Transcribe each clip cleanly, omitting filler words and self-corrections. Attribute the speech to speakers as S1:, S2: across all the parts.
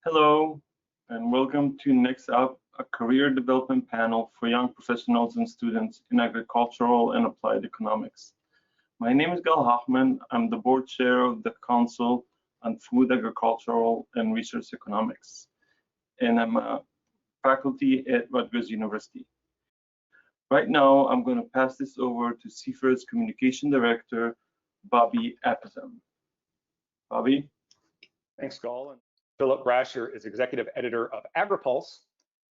S1: Hello, and welcome to NextUp, a career development panel for young professionals and students in agricultural and applied economics. My name is Gal Hochman. I'm the board chair of the Council on Food, Agricultural, and Research Economics, and I'm a faculty at Rutgers University. Right now, I'm going to pass this over to CFER's Communication Director, Bobby Apetham. Bobby?
S2: Thanks, Gal. Philip Brasher is executive editor of Agri-Pulse.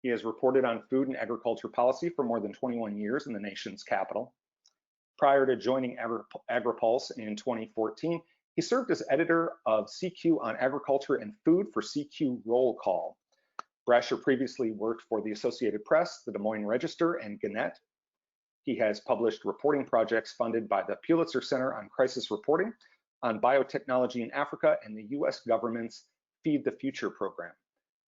S2: He has reported on food and agriculture policy for more than 21 years in the nation's capital. Prior to joining Agri-Pulse in 2014, he served as editor of CQ on agriculture and food for CQ Roll Call. Brasher previously worked for the Associated Press, the Des Moines Register, and Gannett. He has published reporting projects funded by the Pulitzer Center on Crisis Reporting on biotechnology in Africa and the US government's Feed the Future program,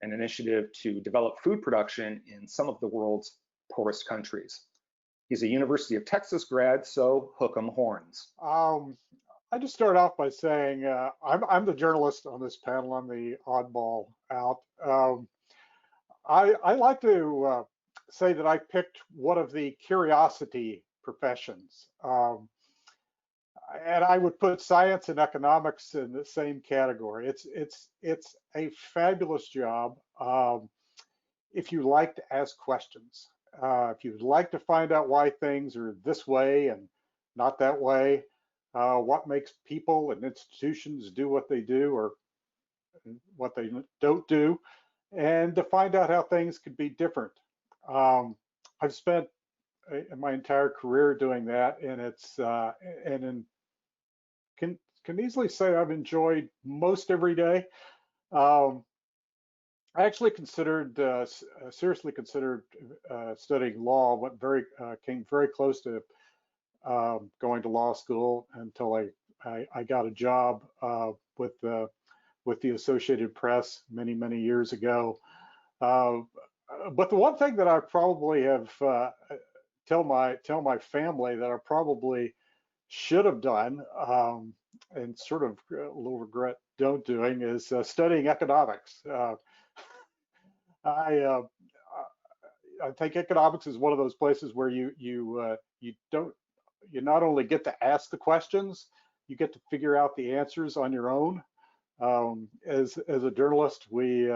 S2: an initiative to develop food production in some of the world's poorest countries. He's a University of Texas grad, so hook 'em horns.
S3: I just start off by saying I'm the journalist on this panel. I'm the oddball out. I like to say that I picked one of the curiosity professions. And I would put science and economics in the same category. It's a fabulous job if you like to ask questions. If you'd like to find out why things are this way and not that way, what makes people and institutions do what they do or what they don't do, and to find out how things could be different. I've spent my entire career doing that, and can easily say I've enjoyed most every day. I actually seriously considered studying law. Came very close to going to law school until I got a job with the Associated Press many years ago. But the one thing that I probably have tell my family that I probably should have done, and sort of a little regret don't doing, is studying economics. I think economics is one of those places where you not only get to ask the questions, you get to figure out the answers on your own. As a journalist, we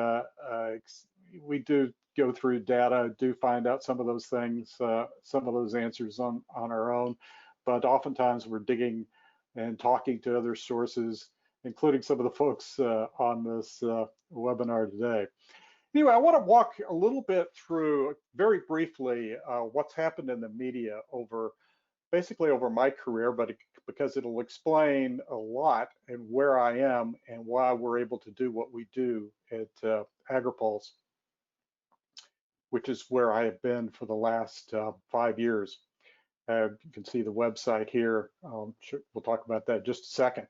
S3: do go through data, do find out some of those things, some of those answers on our own, but oftentimes we're digging and talking to other sources, including some of the folks on this webinar today. Anyway, I want to walk a little bit through, very briefly, what's happened in the media basically over my career, but because it'll explain a lot and where I am and why we're able to do what we do at Agri-Pulse, which is where I have been for the last 5 years. You can see the website here. Sure, we'll talk about that in just a second.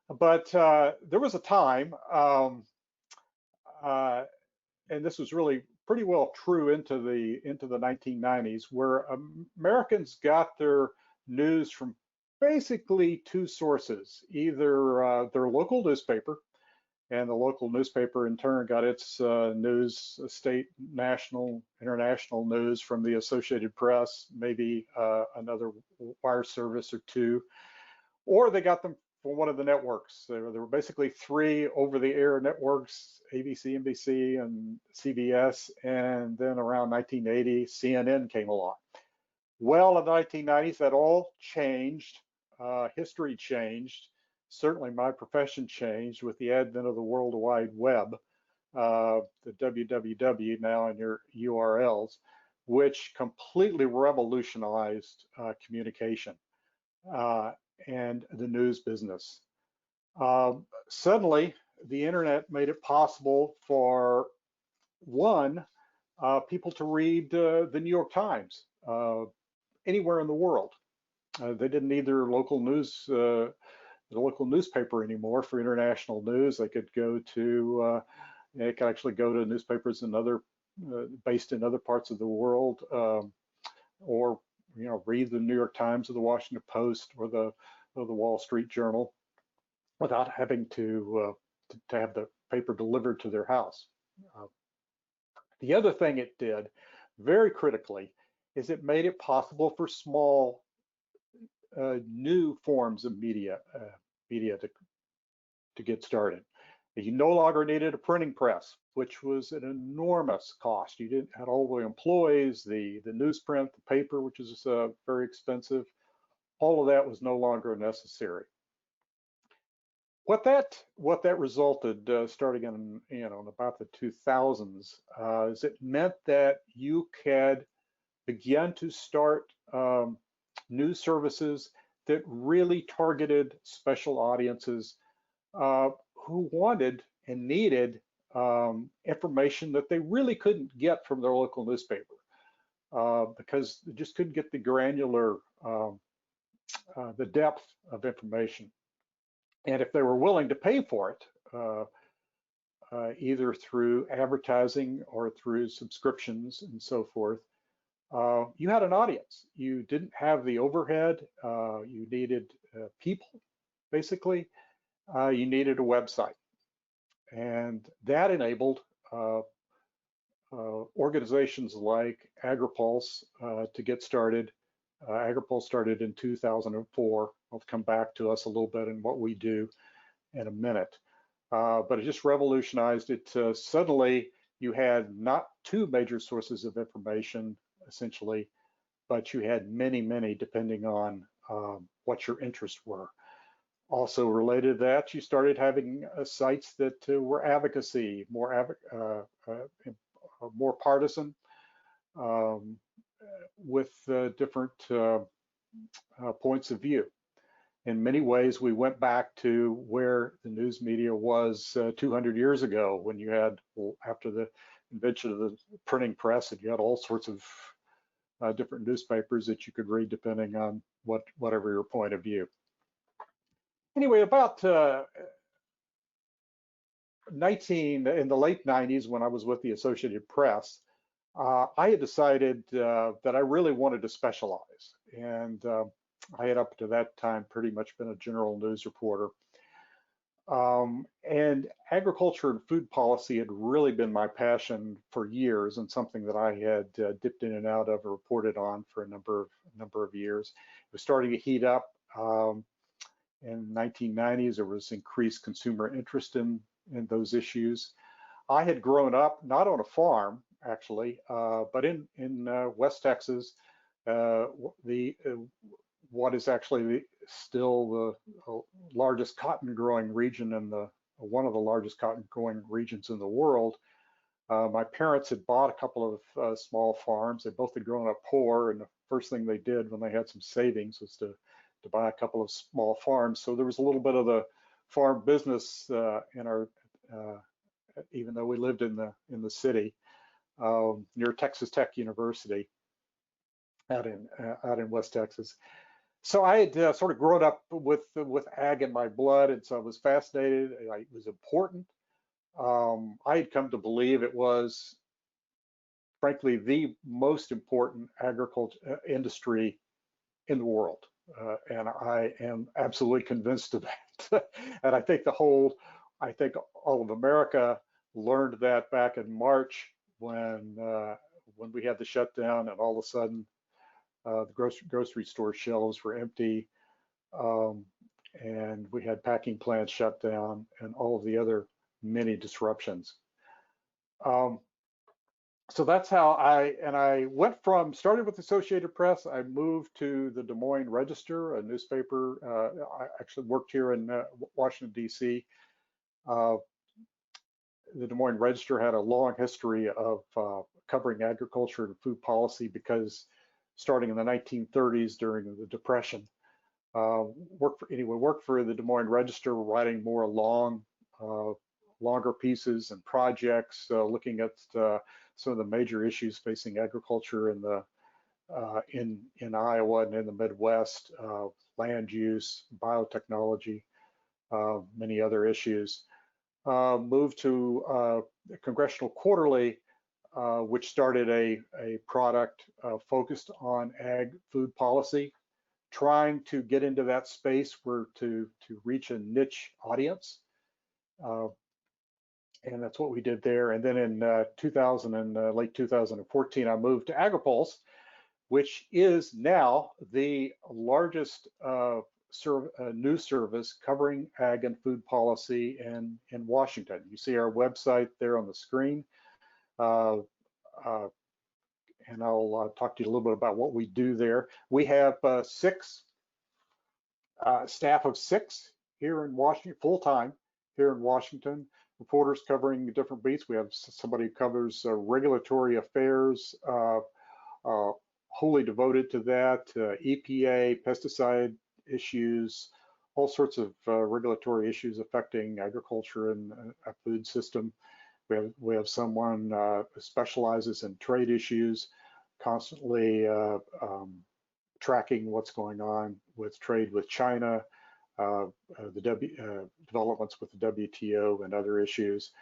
S3: But there was a time, and this was really pretty well true into the 1990s, where Americans got their news from basically two sources: either their local newspaper, and the local newspaper in turn got its news, state, national, international news from the Associated Press, maybe another wire service or two, or they got them from one of the networks. There were basically three over-the-air networks: ABC, NBC, and CBS, and then around 1980, CNN came along. Well, in the 1990s, that all changed. History changed. Certainly my profession changed with the advent of the World Wide Web, the www now in your URLs, which completely revolutionized communication and the news business. Suddenly, the internet made it possible for people to read the New York Times anywhere in the world. They didn't need their local news, the local newspaper anymore for international news. They could go to, they could actually go to newspapers in based in other parts of the world, or read the New York Times or the Washington Post or the Wall Street Journal without having to to have the paper delivered to their house. The other thing it did, very critically, is it made it possible for small new forms of media to get started. You no longer needed a printing press, which was an enormous cost. You didn't had all the employees, the newsprint, the paper, which is very expensive. All of that was no longer necessary. What that resulted, starting in about the 2000s, is it meant that you could begin to start news services that really targeted special audiences who wanted and needed information that they really couldn't get from their local newspaper because they just couldn't get the granular, the depth of information. And if they were willing to pay for it, either through advertising or through subscriptions and so forth, you had an audience. You didn't have the overhead. You needed people, basically. You needed a website. And that enabled organizations like Agri-Pulse to get started. Agri-Pulse started in 2004. I'll come back to us a little bit and what we do in a minute. But it just revolutionized it. Suddenly, you had not two major sources of information, essentially, but you had many, many, depending on what your interests were. Also related to that, you started having sites that were advocacy, more partisan, with different points of view. In many ways, we went back to where the news media was 200 years ago, when you had, after the invention of the printing press, and you had all sorts of different newspapers that you could read depending on whatever your point of view. Anyway, about in the late 90s, when I was with the Associated Press, I had decided that I really wanted to specialize. And I had up to that time pretty much been a general news reporter. And agriculture and food policy had really been my passion for years, and something that I had dipped in and out of or reported on for a number of years. It was starting to heat up. In the 1990s, there was increased consumer interest in those issues. I had grown up not on a farm, actually, but in West Texas, what is actually still the largest cotton growing region and one of the largest cotton growing regions in the world. My parents had bought a couple of small farms. They both had grown up poor, and the first thing they did when they had some savings was to buy a couple of small farms. So there was a little bit of the farm business in our, even though we lived in the city near Texas Tech University out in West Texas. So I had sort of grown up with ag in my blood, and so I was fascinated. It was important. I had come to believe it was, frankly, the most important agriculture industry in the world. And I am absolutely convinced of that. And I think all of America learned that back in March when we had the shutdown, and all of a sudden the grocery store shelves were empty, and we had packing plants shut down, and all of the other many disruptions. So that's how I started with the Associated Press. I moved to the Des Moines Register, a newspaper. I actually worked here in Washington, D.C. The Des Moines Register had a long history of covering agriculture and food policy, because starting in the 1930s during the Depression, worked for the Des Moines Register, writing more longer pieces and projects, looking at some of the major issues facing agriculture in Iowa and in the Midwest, land use, biotechnology, many other issues. Moved to Congressional Quarterly, which started a product focused on ag food policy, trying to get into that space to reach a niche audience. And that's what we did there. And then in late 2014, I moved to Agri-Pulse, which is now the largest news service covering ag and food policy in Washington. You see our website there on the screen. And I'll talk to you a little bit about what we do there. We have staff of 6 here in Washington, full-time here in Washington, reporters covering different beats. We have somebody who covers regulatory affairs, wholly devoted to that, EPA, pesticide issues, all sorts of regulatory issues affecting agriculture and a food system. We have someone who specializes in trade issues, constantly tracking what's going on with trade with China, the developments with the WTO and other issues.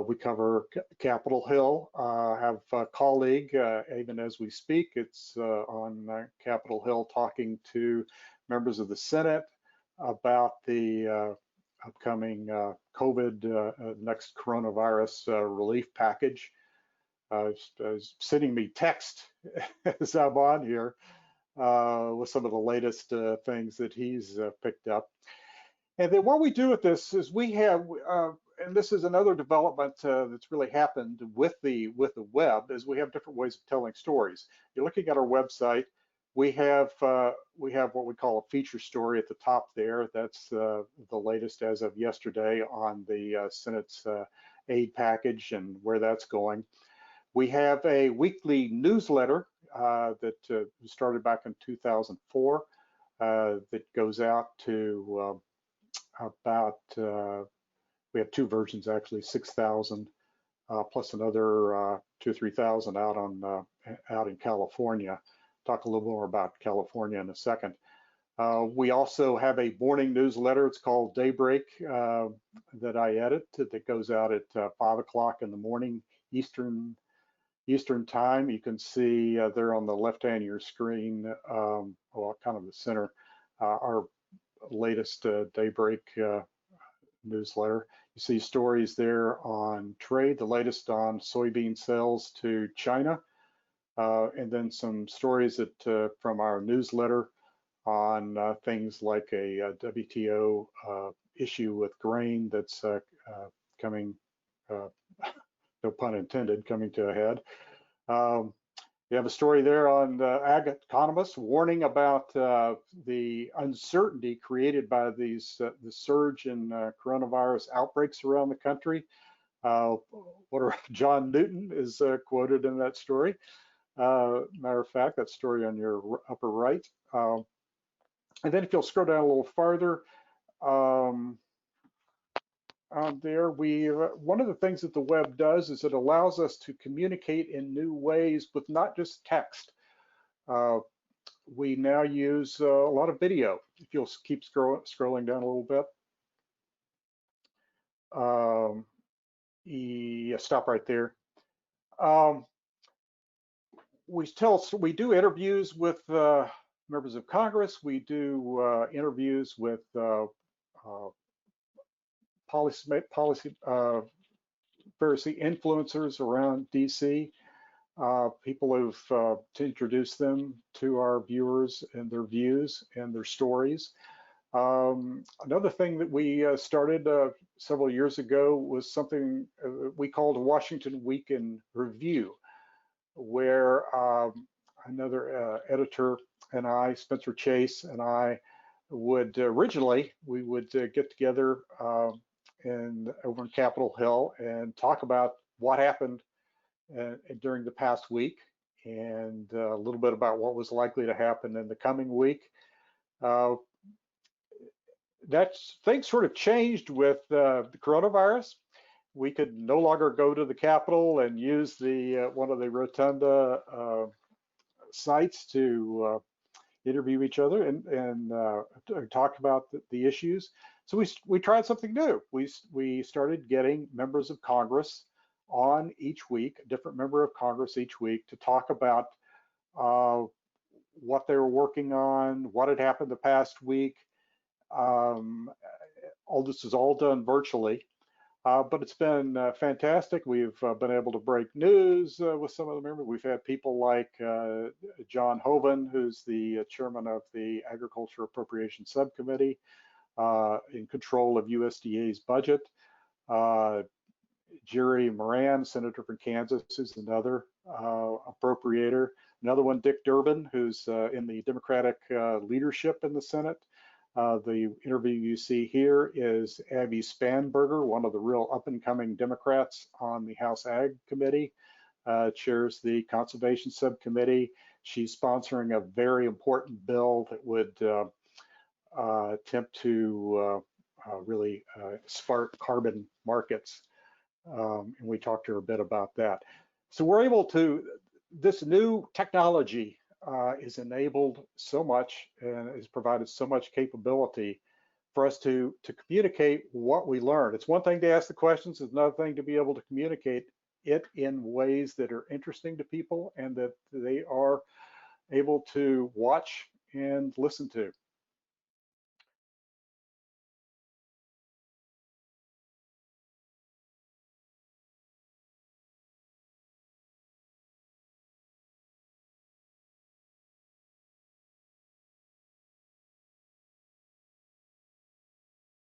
S3: We cover Capitol Hill. Have a colleague, even as we speak, it's on Capitol Hill talking to members of the Senate about the upcoming COVID, next coronavirus relief package. Sending me text as I'm on here with some of the latest things that he's picked up. And then what we do with this is we have, and this is another development that's really happened with the web, is we have different ways of telling stories. You're looking at our website. We have what we call a feature story at the top there. That's the latest as of yesterday on the Senate's aid package and where that's going. We have a weekly newsletter that started back in 2004 that goes out to about, we have 2 versions actually, 6,000 plus another 2,000 or 3,000 out in California. Talk a little more about California in a second. We also have a morning newsletter. It's called Daybreak that I edit that goes out at 5 o'clock in the morning Eastern time. You can see there on the left hand of your screen, well, kind of the center, our latest Daybreak newsletter. You see stories there on trade, the latest on soybean sales to China, and then some stories that from our newsletter on things like a WTO issue with grain that's coming, no pun intended, coming to a head. You have a story there on Ag Economist warning about the uncertainty created by the surge in coronavirus outbreaks around the country. John Newton is quoted in that story. Matter of fact, that story on your upper right. And then if you'll scroll down a little farther, there, one of the things that the web does is it allows us to communicate in new ways with not just text. We now use a lot of video. If you'll keep scrolling down a little bit. Yeah, stop right there. We do interviews with members of Congress. We do interviews with policy influencers around DC, people who've to introduce them to our viewers and their views and their stories. Another thing that we started several years ago was something we called Washington Week in Review, where another editor and I, Spencer Chase, and I would we would get together over in Capitol Hill and talk about what happened during the past week and a little bit about what was likely to happen in the coming week. Things sort of changed with the coronavirus. We could no longer go to the Capitol and use one of the rotunda sites to interview each other and talk about the issues. So we tried something new. We started getting members of Congress on each week, a different member of Congress each week, to talk about what they were working on, what had happened the past week, all this is all done virtually. But it's been fantastic. We've been able to break news with some of the members. We've had people like John Hoven, who's the chairman of the Agriculture Appropriation Subcommittee, in control of USDA's budget. Jerry Moran, senator from Kansas, is another appropriator. Another one, Dick Durbin, who's in the Democratic leadership in the Senate. The interview you see here is Abby Spanberger, one of the real up-and-coming Democrats on the House Ag Committee, chairs the Conservation Subcommittee. She's sponsoring a very important bill that would attempt to really spark carbon markets. And we talked to her a bit about that. So we're able to, this new technology is enabled so much and has provided so much capability for us to communicate what we learned. It's one thing to ask the questions, it's another thing to be able to communicate it in ways that are interesting to people and that they are able to watch and listen to.